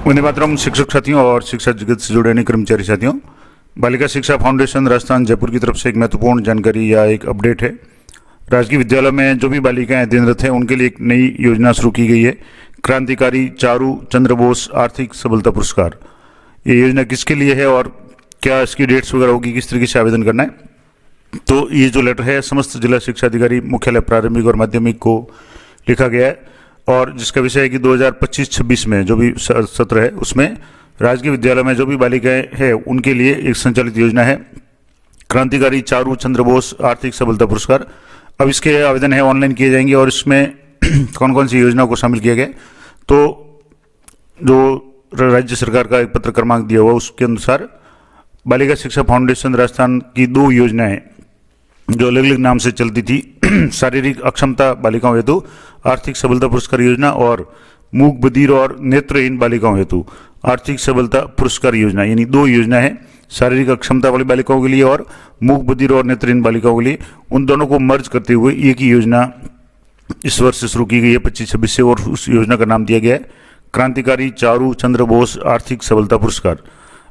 वंदे मातरम। शिक्षक साथियों और शिक्षा जगत से जुड़े अन्य कर्मचारी साथियों, बालिका शिक्षा फाउंडेशन राजस्थान जयपुर की तरफ से एक महत्वपूर्ण जानकारी या एक अपडेट है। राजकीय विद्यालय में जो भी बालिकाएं अध्ययनरत हैं उनके लिए एक नई योजना शुरू की गई है, क्रांतिकारी चारू चंद्र बोस आर्थिक सबलता पुरस्कार। ये योजना किसके लिए है और क्या इसकी डेट्स वगैरह होगी, किस तरीके से आवेदन करना है, तो ये जो लेटर है समस्त जिला शिक्षा अधिकारी मुख्यालय प्रारंभिक और माध्यमिक को लिखा गया है और जिसका विषय है कि 2025-26 में जो भी सत्र है उसमें राजकीय विद्यालय में जो भी बालिकाएं हैं उनके लिए एक संचालित योजना है, क्रांतिकारी चारू चंद्र बोस आर्थिक सबलता पुरस्कार। अब इसके आवेदन है ऑनलाइन किए जाएंगे और इसमें कौन कौन सी योजना को शामिल किया गया, तो जो राज्य सरकार का एक पत्र क्रमांक दिया हुआ उसके अनुसार बालिका शिक्षा फाउंडेशन राजस्थान की दो योजनाएं जो अलग अलग नाम से चलती थी, शारीरिक अक्षमता बालिकाओं हेतु आर्थिक सबलता पुरस्कार योजना और मूक बधिर और नेत्रहीन बालिकाओं हेतु आर्थिक सबलता पुरस्कार योजना, यानी दो योजना है, शारीरिक अक्षमता वाली बालिकाओं के लिए और मूक बधिर और नेत्रहीन बालिकाओं के लिए। उन दोनों को मर्ज करते हुए एक ही योजना इस वर्ष से शुरू की गई है 25-26 से, और उस योजना का नाम दिया गया है क्रांतिकारी चारू चंद्र बोस आर्थिक सबलता पुरस्कार।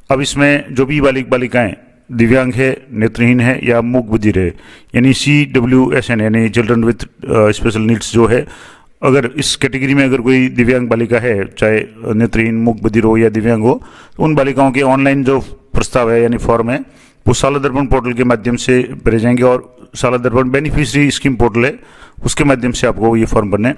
अब इसमें जो भी बालिकाएं दिव्यांग है, नेत्रहीन है या मूक बधिर है, यानी CWSN यानी चिल्ड्रन विथ स्पेशल नीड्स जो है, अगर इस कैटेगरी में अगर कोई दिव्यांग बालिका है, चाहे नेत्रहीन मूक बधिर हो या दिव्यांग हो, तो उन बालिकाओं के ऑनलाइन जो प्रस्ताव है यानी फॉर्म है वो शाला दर्पण पोर्टल के माध्यम से भरे जाएंगे और शाला दर्पण बेनिफिशियरी स्कीम पोर्टल है उसके माध्यम से आपको ये फॉर्म भरने।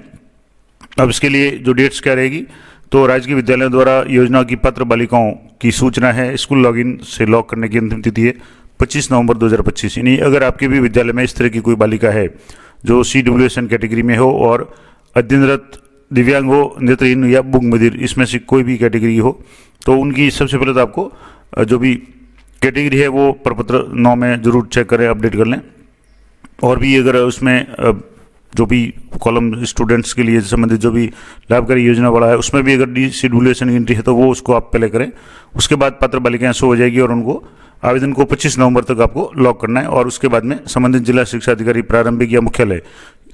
अब इसके लिए जो डेट्स क्या रहेगी, तो राजकीय विद्यालय द्वारा योजना की पात्र बालिकाओं की सूचना है स्कूल लॉगिन से लॉग करने की अंतिम तिथि है 25 नवंबर 2025। यानी अगर आपके भी विद्यालय में इस तरह की कोई बालिका है जो CWSN कैटेगरी में हो और अध्ययनरत दिव्यांग हो, नेत्रहीन या मूक बधिर, इसमें से कोई भी कैटेगरी हो, तो उनकी सबसे पहले तो आपको जो भी कैटेगरी है वो प्रपत्र 9 में जरूर चेक करें, अपडेट कर लें। और भी अगर उसमें जो भी कॉलम स्टूडेंट्स के लिए संबंधित जो भी लाभकारी योजना वाला है उसमें भी अगर CWSN की एंट्री है तो वो उसको आप पहले करें। उसके बाद पात्र बालिकाएं शो हो जाएगी और उनको आवेदन को 25 नवंबर तक आपको लॉक करना है और उसके बाद में संबंधित जिला शिक्षा अधिकारी प्रारंभिक या मुख्यालय,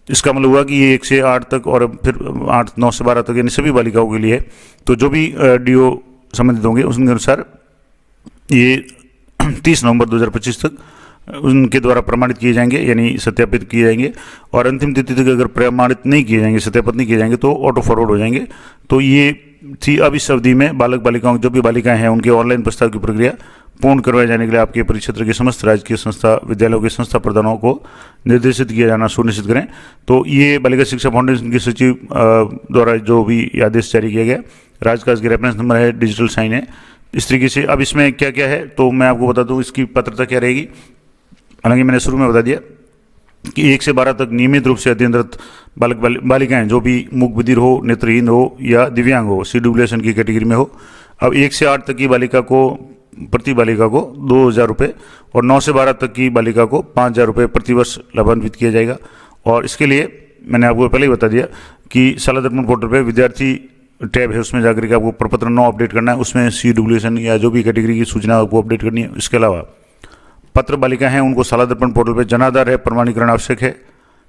इसका मतलब हुआ कि ये 1 से 8 तक और फिर 9 से 12 तक यानी सभी बालिकाओं के लिए है। तो जो भी DO संबंधित होंगे उसके अनुसार ये 30 नवंबर 2025 तक उनके द्वारा प्रमाणित किए जाएंगे, यानी सत्यापित किए जाएंगे, और अंतिम तिथि तक अगर प्रमाणित नहीं किए जाएंगे, सत्यापित नहीं किए जाएंगे तो ऑटो फॉरवर्ड हो जाएंगे। तो ये थी अब इस अवधि में बालक बालिकाओं जो भी बालिकाएं हैं उनके ऑनलाइन प्रस्ताव की प्रक्रिया पूर्ण करवाए जाने के लिए आपके परिक्षेत्र के समस्त राजकीय संस्था विद्यालयों के संस्था प्रधानों को निर्देशित किया जाना सुनिश्चित करें। तो ये बालिका शिक्षा फाउंडेशन के सचिव द्वारा जो भी आदेश जारी किया गया, राजकाज के रेफरेंस नंबर है, डिजिटल साइन है, इस तरीके से। अब इसमें क्या क्या है तो मैं आपको बता दूं इसकी पात्रता क्या रहेगी। हालांकि मैंने शुरू में बता दिया कि 1 से 12 तक नियमित रूप से अध्ययनरत बालिकाएं जो भी मूक बधिर हो, नेत्रहीन हो या दिव्यांग हो, CWSN की कैटेगरी में हो। अब 1 से 8 तक की बालिका को प्रति बालिका को 2,000 रुपये और 9 से 12 तक की बालिका को 5,000 रुपये प्रतिवर्ष लाभान्वित किया जाएगा। और इसके लिए मैंने आपको पहले ही बता दिया कि शाला दर्पण पोर्टल पर विद्यार्थी टैब है, उसमें जाकर के आपको प्रपत्र 9 अपडेट करना है, उसमें CWSN या जो भी कैटेगरी की सूचना आपको अपडेट करनी है। इसके अलावा पत्र बालिका हैं उनको शाला दर्पण पोर्टल पर जनाधार है प्रमाणीकरण आवश्यक है,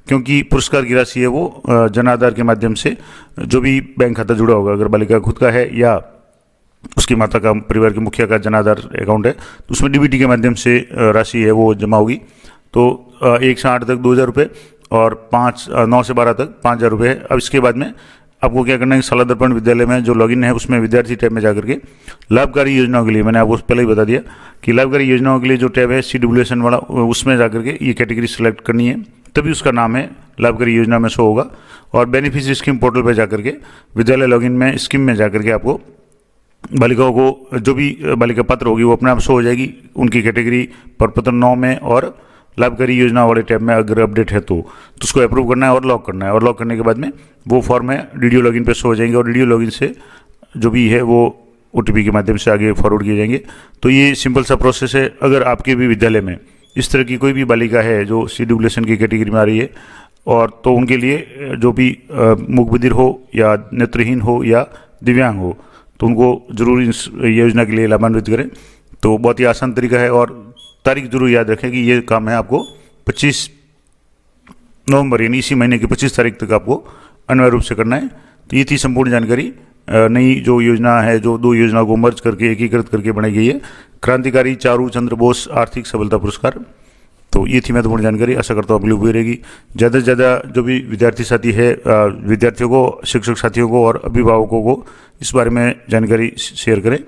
क्योंकि पुरस्कार की राशि है वो जनाधार के माध्यम से जो भी बैंक खाता जुड़ा होगा, अगर बालिका खुद का है या उसकी माता का, परिवार के मुखिया का जनाधार अकाउंट है तो उसमें DBT के माध्यम से राशि है वो जमा होगी। तो 1 से 8 तक 2,000 रुपये और 9 से 12 तक 5,000 रुपये है। अब इसके बाद में आपको क्या करना है, शाला दर्पण विद्यालय में जो लॉगिन है उसमें विद्यार्थी टैब में जाकर के लाभकारी योजनाओं के लिए, मैंने आपको पहले ही बता दिया कि लाभकारी योजनाओं के लिए जो टैब है CWSN वाला, उसमें जाकर के ये कैटेगरी सेलेक्ट करनी है, तभी उसका नाम है लाभकारी योजना में शो होगा। और बेनिफिशियरी स्कीम पोर्टल पर जाकर के विद्यालय लॉगिन में स्कीम में जाकर के आपको बालिकाओं को जो भी बालिका पात्र होगी वो अपने आप शो हो जाएगी उनकी कैटेगरी प्रपत्र 9 में, और लाभकारी योजना वाले टैब में अगर अपडेट है तो उसको अप्रूव करना है और लॉक करना है। और लॉक करने के बाद में वो फॉर्म है DDO लॉगिन पे शो हो जाएंगे और DDO लॉगिन से जो भी है वो OTP के माध्यम से आगे फॉरवर्ड किए जाएंगे। तो ये सिंपल सा प्रोसेस है। अगर आपके भी विद्यालय में इस तरह की कोई भी बालिका है जो CWSN की कैटेगरी में आ रही है और तो उनके लिए जो भी मूक बधिर हो या नेत्रहीन हो या दिव्यांग हो तो उनको जरूर इस योजना के लिए लाभान्वित करें। तो बहुत ही आसान तरीका है और तारीख जरूर याद रखें कि ये काम है आपको 25 नवंबर यानी इसी महीने की 25 तारीख तक आपको अनिवार्य रूप से करना है। तो ये थी संपूर्ण जानकारी। नई जो योजना है, जो 2 योजना को मर्ज करके एकीकृत करके बनाई गई है, क्रांतिकारी चारू चंद्र बोस आर्थिक सफलता पुरस्कार। तो ये थी महत्वपूर्ण जानकारी, आशा करता हूँ अगली हुई रहेगी। ज़्यादा से ज़्यादा जो भी विद्यार्थी साथी है, विद्यार्थियों को, शिक्षक साथियों को और अभिभावकों को इस बारे में जानकारी शेयर करें।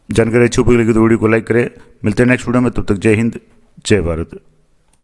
जानकारी अच्छी उपयोगी लगी तो वीडियो को लाइक करें। मिलते हैं नेक्स्ट वीडियो में, तब तक जय हिंद, जय भारत।